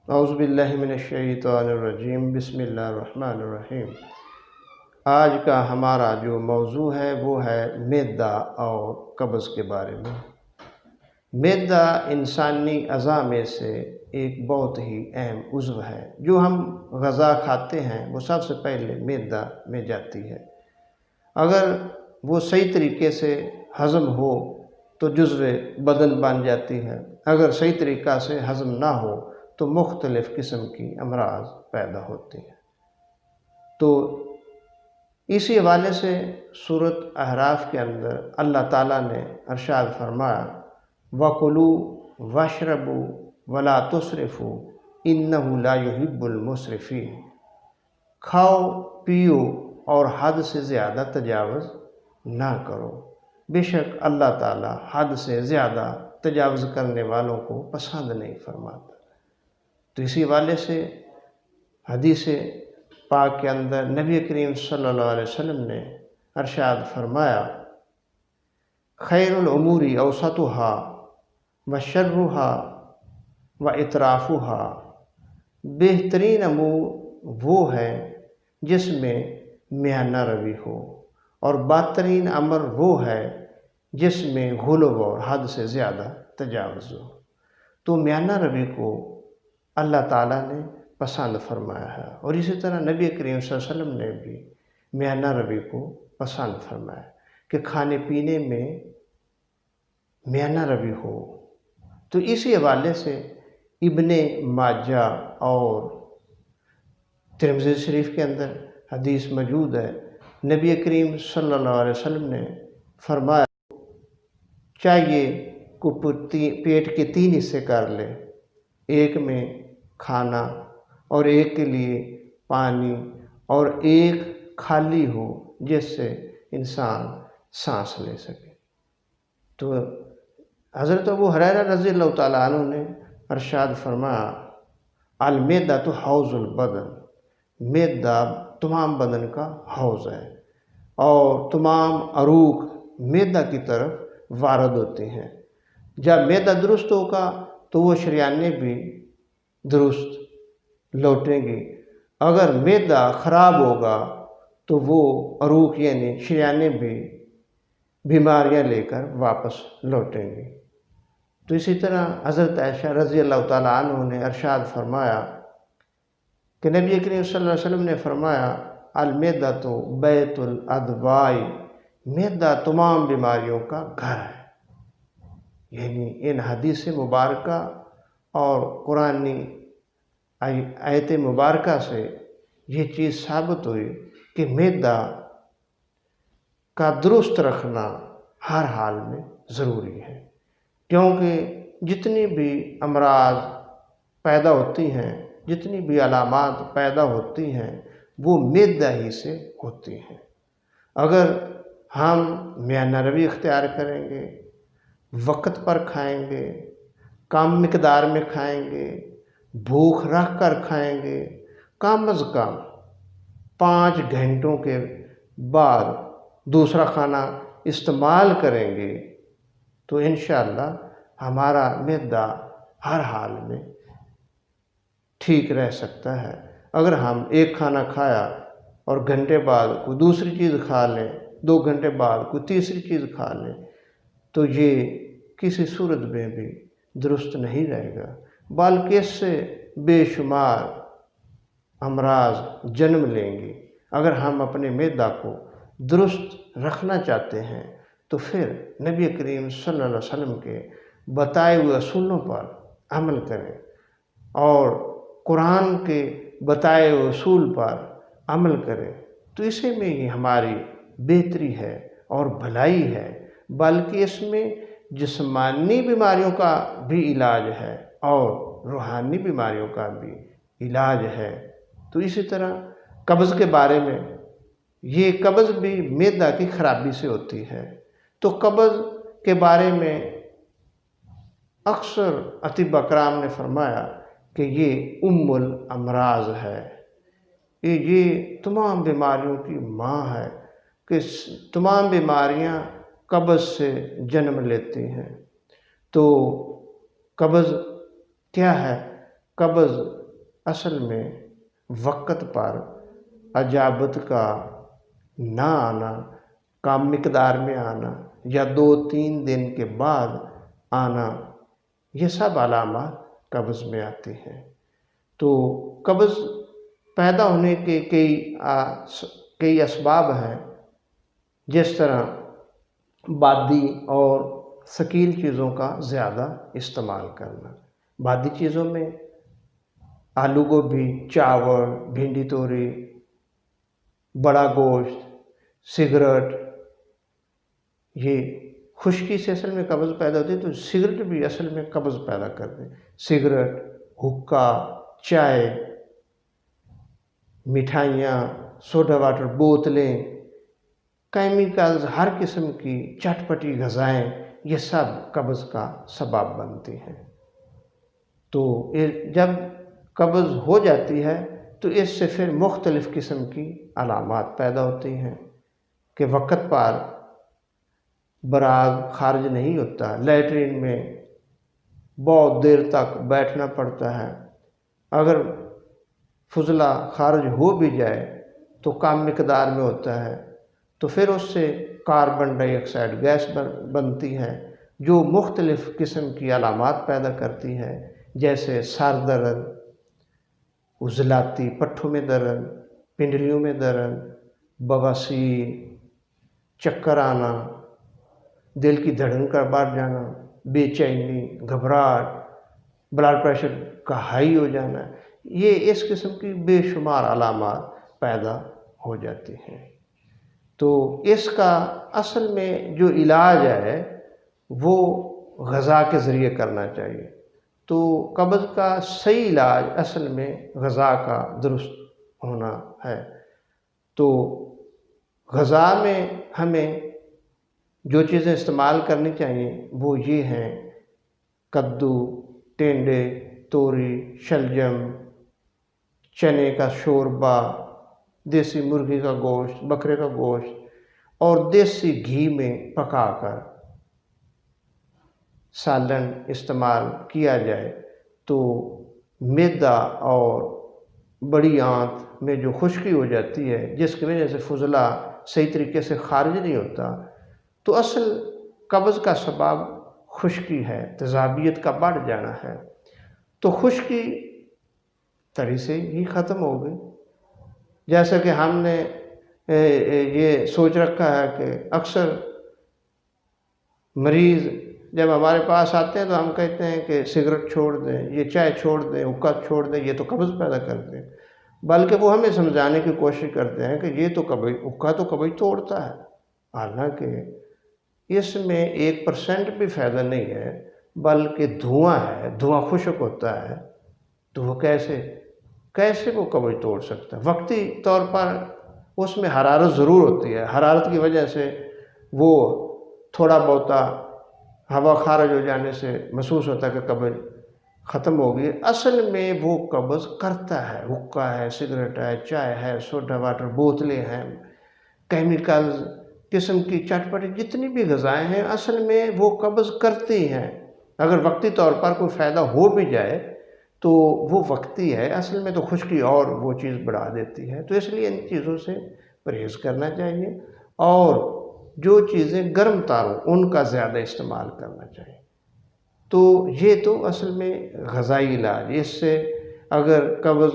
اعوذ باللہ من الشیطان الرجیم، بسم اللہ الرحمن الرحیم۔ آج کا ہمارا جو موضوع ہے وہ ہے معدہ اور قبض کے بارے میں۔ معدہ انسانی اعضاء میں سے ایک بہت ہی اہم عضو ہے۔ جو ہم غذا کھاتے ہیں وہ سب سے پہلے معدہ میں جاتی ہے۔ اگر وہ صحیح طریقے سے ہضم ہو تو جزو بدن بن جاتی ہے، اگر صحیح طریقہ سے ہضم نہ ہو تو مختلف قسم کی امراض پیدا ہوتی ہیں۔ تو اسی حوالے سے سورۃ اعراف کے اندر اللہ تعالیٰ نے ارشاد فرمایا، وَكُلُوا وَاشْرَبُوا وَلَا تُسْرِفُوا إِنَّهُ لَا يُحِبُّ الْمُسْرِفِينَ۔ کھاؤ پیو اور حد سے زیادہ تجاوز نہ کرو، بے شک اللہ تعالیٰ حد سے زیادہ تجاوز کرنے والوں کو پسند نہیں فرماتا۔ تو اسی حوالے سے حدیث پاک کے اندر نبی کریم صلی اللہ علیہ وسلم نے ارشاد فرمایا، خیر الامور اوسطها وشرها واطرافها۔ بہترین امور وہ ہے جس میں میانہ روی ہو، اور بدترین امر وہ ہے جس میں غلو اور حد سے زیادہ تجاوز ہو۔ تو میانہ روی کو اللہ تعالیٰ نے پسند فرمایا ہے، اور اسی طرح نبی کریم صلی اللہ علیہ وسلم نے بھی میانہ روی کو پسند فرمایا کہ کھانے پینے میں میانہ روی ہو۔ تو اسی حوالے سے ابن ماجہ اور ترمذی شریف کے اندر حدیث موجود ہے، نبی کریم صلی اللہ علیہ وسلم نے فرمایا، چاہیے کو پیٹ کے 3 حصے کر لے، ایک میں کھانا اور ایک کے لیے پانی اور ایک خالی ہو جس سے انسان سانس لے سکے۔ تو حضرت ابو ہریرہ رضی اللہ تعالیٰ عنہ نے ارشاد فرمایا، المعدۃ حوض البدن۔ معدہ تمام بدن کا حوض ہے، اور تمام عروق معدہ کی طرف وارد ہوتے ہیں۔ جب معدہ درست ہوگا تو وہ شریانیں بھی درست لوٹیں گی، اگر معدہ خراب ہوگا تو وہ عروق یعنی شریانیں بھی بیماریاں لے کر واپس لوٹیں گی۔ تو اسی طرح حضرت عائشہ رضی اللہ تعالیٰ عنہ نے ارشاد فرمایا کہ نبی کریم صلی اللہ علیہ وسلم نے فرمایا، المعدۃ بیت الادواء۔ معدہ تمام بیماریوں کا گھر ہے۔ یعنی ان حدیث مبارکہ اور قرآنی آیت مبارکہ سے یہ چیز ثابت ہوئی کہ معدہ کا درست رکھنا ہر حال میں ضروری ہے، کیونکہ جتنی بھی امراض پیدا ہوتی ہیں، جتنی بھی علامات پیدا ہوتی ہیں وہ معدہ ہی سے ہوتی ہیں۔ اگر ہم میانہ روی اختیار کریں گے، وقت پر کھائیں گے، کم مقدار میں کھائیں گے، بھوک رکھ کر کھائیں گے، کم از کم 5 گھنٹوں کے بعد دوسرا کھانا استعمال کریں گے تو انشاءاللہ ہمارا معدہ ہر حال میں ٹھیک رہ سکتا ہے۔ اگر ہم ایک کھانا کھایا اور گھنٹے بعد کوئی دوسری چیز کھا لیں، 2 گھنٹے بعد کوئی تیسری چیز کھا لیں، تو یہ کسی صورت میں بھی درست نہیں رہے گا، بلکہ اس سے بے شمار امراض جنم لیں گی۔ اگر ہم اپنے معدہ کو درست رکھنا چاہتے ہیں تو پھر نبی کریم صلی اللہ علیہ وسلم کے بتائے ہوئے اصولوں پر عمل کریں، اور قرآن کے بتائے ہوئے اصول پر عمل کریں، تو اسی میں ہی ہماری بہتری ہے اور بھلائی ہے، بلکہ اس میں جسمانی بیماریوں کا بھی علاج ہے اور روحانی بیماریوں کا بھی علاج ہے۔ تو اسی طرح قبض کے بارے میں، یہ قبض بھی معدہ کی خرابی سے ہوتی ہے۔ تو قبض کے بارے میں اکثر اطباء کرام نے فرمایا کہ یہ ام الامراض ہے، یہ تمام بیماریوں کی ماں ہے، کہ تمام بیماریاں قبض سے جنم لیتی ہیں۔ تو قبض کیا ہے؟ قبض اصل میں وقت پر اجابت کا نہ آنا، کم مقدار میں آنا یا 2-3 دن کے بعد آنا، یہ سب علامات قبض میں آتی ہیں۔ تو قبض پیدا ہونے کے کئی اسباب ہیں، جس طرح بادی اور ثقیل چیزوں کا زیادہ استعمال کرنا۔ بادی چیزوں میں آلو گوبھی، چاول، بھنڈی توری، بڑا گوشت، سگریٹ، یہ خشکی سے اصل میں قبض پیدا ہوتی ہے، تو سگریٹ بھی اصل میں قبض پیدا کرتے ہیں۔ سگریٹ، حقہ، چائے، مٹھائیاں، سوڈا واٹر بوتلیں، کیمیکلز، ہر قسم کی چٹپٹی غذائیں، یہ سب قبض کا سبب بنتی ہیں۔ تو جب قبض ہو جاتی ہے تو اس سے پھر مختلف قسم کی علامات پیدا ہوتی ہیں کہ وقت پر براز خارج نہیں ہوتا، لیٹرین میں بہت دیر تک بیٹھنا پڑتا ہے، اگر فضلہ خارج ہو بھی جائے تو کم مقدار میں ہوتا ہے، تو پھر اس سے کاربن ڈائی آکسائڈ گیس بنتی ہے جو مختلف قسم کی علامات پیدا کرتی ہے، جیسے سر درد، عضلاتی پٹھوں میں درد، پنڈلیوں میں درد، بواسیر، چکر آنا، دل کی دھڑکن کا بڑھ جانا، بے چینی، گھبراہٹ، بلڈ پریشر کا ہائی ہو جانا، یہ اس قسم کی بے شمار علامات پیدا ہو جاتی ہیں۔ تو اس کا اصل میں جو علاج ہے وہ غذا کے ذریعے کرنا چاہیے۔ تو قبض کا صحیح علاج اصل میں غذا کا درست ہونا ہے۔ تو غذا میں ہمیں جو چیزیں استعمال کرنی چاہیے وہ یہ ہیں: کدو، ٹینڈے، توری، شلجم، چنے کا شوربہ، دیسی مرغی کا گوشت، بکرے کا گوشت اور دیسی گھی میں پکا کر سالن استعمال کیا جائے تو معدہ اور بڑی آنت میں جو خشکی ہو جاتی ہے، جس کی وجہ سے فضلہ صحیح طریقے سے خارج نہیں ہوتا، تو اصل قبض کا سبب خشکی ہے، تیزابیت کا بڑھ جانا ہے۔ تو خشکی طری سے ہی ختم ہو گئی۔ جیسا کہ ہم نے یہ سوچ رکھا ہے کہ اکثر مریض جب ہمارے پاس آتے ہیں تو ہم کہتے ہیں کہ سگریٹ چھوڑ دیں، یہ چائے چھوڑ دیں، حقہ چھوڑ دیں، یہ تو قبض پیدا کرتے ہیں، بلکہ وہ ہمیں سمجھانے کی کوشش کرتے ہیں کہ یہ تو کبھی حقہ تو کبھی توڑتا ہے، حالانکہ اس میں 1% بھی فائدہ نہیں ہے، بلکہ دھواں ہے، دھواں خشک ہوتا ہے، تو وہ کیسے وہ کبھی توڑ سکتا ہے؟ وقتی طور پر اس میں حرارت ضرور ہوتی ہے، حرارت کی وجہ سے وہ تھوڑا بہتا ہوا خارج ہو جانے سے محسوس ہوتا ہے کہ قبض ختم ہو گئی، اصل میں وہ قبض کرتا ہے، حقہ ہے، سگریٹ ہے، چائے ہے، سوڈا واٹر بوتلیں ہیں، کیمیکلز قسم کی چٹپٹی جتنی بھی غذائیں ہیں، اصل میں وہ قبض کرتی ہیں۔ اگر وقتی طور پر کوئی فائدہ ہو بھی جائے تو وہ وقتی ہے، اصل میں تو خشکی اور وہ چیز بڑھا دیتی ہے۔ تو اس لیے ان چیزوں سے پرہیز کرنا چاہیے اور جو چیزیں گرم تار ہوں ان کا زیادہ استعمال کرنا چاہیے۔ تو یہ تو اصل میں غذائی علاج، اس سے اگر قبض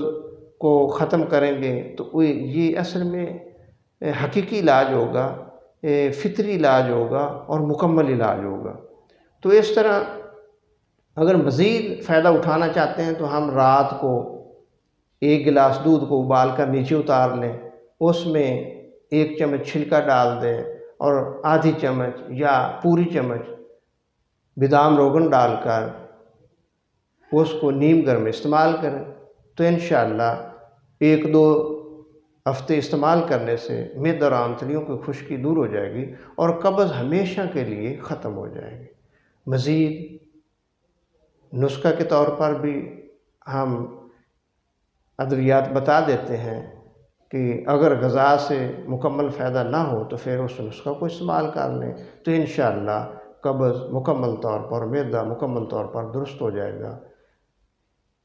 کو ختم کریں گے تو یہ اصل میں حقیقی علاج ہوگا، فطری علاج ہوگا اور مکمل علاج ہوگا۔ تو اس طرح اگر مزید فائدہ اٹھانا چاہتے ہیں تو ہم رات کو 1 گلاس دودھ کو ابال کر نیچے اتار لیں، اس میں 1 چمچ چھلکا ڈال دیں اور آدھی چمچ یا پوری چمچ بادام روغن ڈال کر اس کو نیم گرم استعمال کریں، تو انشاءاللہ 1-2 ہفتے استعمال کرنے سے معدہ اور آنتڑیوں کی خشکی دور ہو جائے گی اور قبض ہمیشہ کے لیے ختم ہو جائے گی۔ مزید نسخہ کے طور پر بھی ہم ادویات بتا دیتے ہیں کہ اگر غذا سے مکمل فائدہ نہ ہو تو پھر اس نسخہ کو استعمال کر لیں، تو انشاءاللہ قبض مکمل طور پر، معدہ مکمل طور پر درست ہو جائے گا۔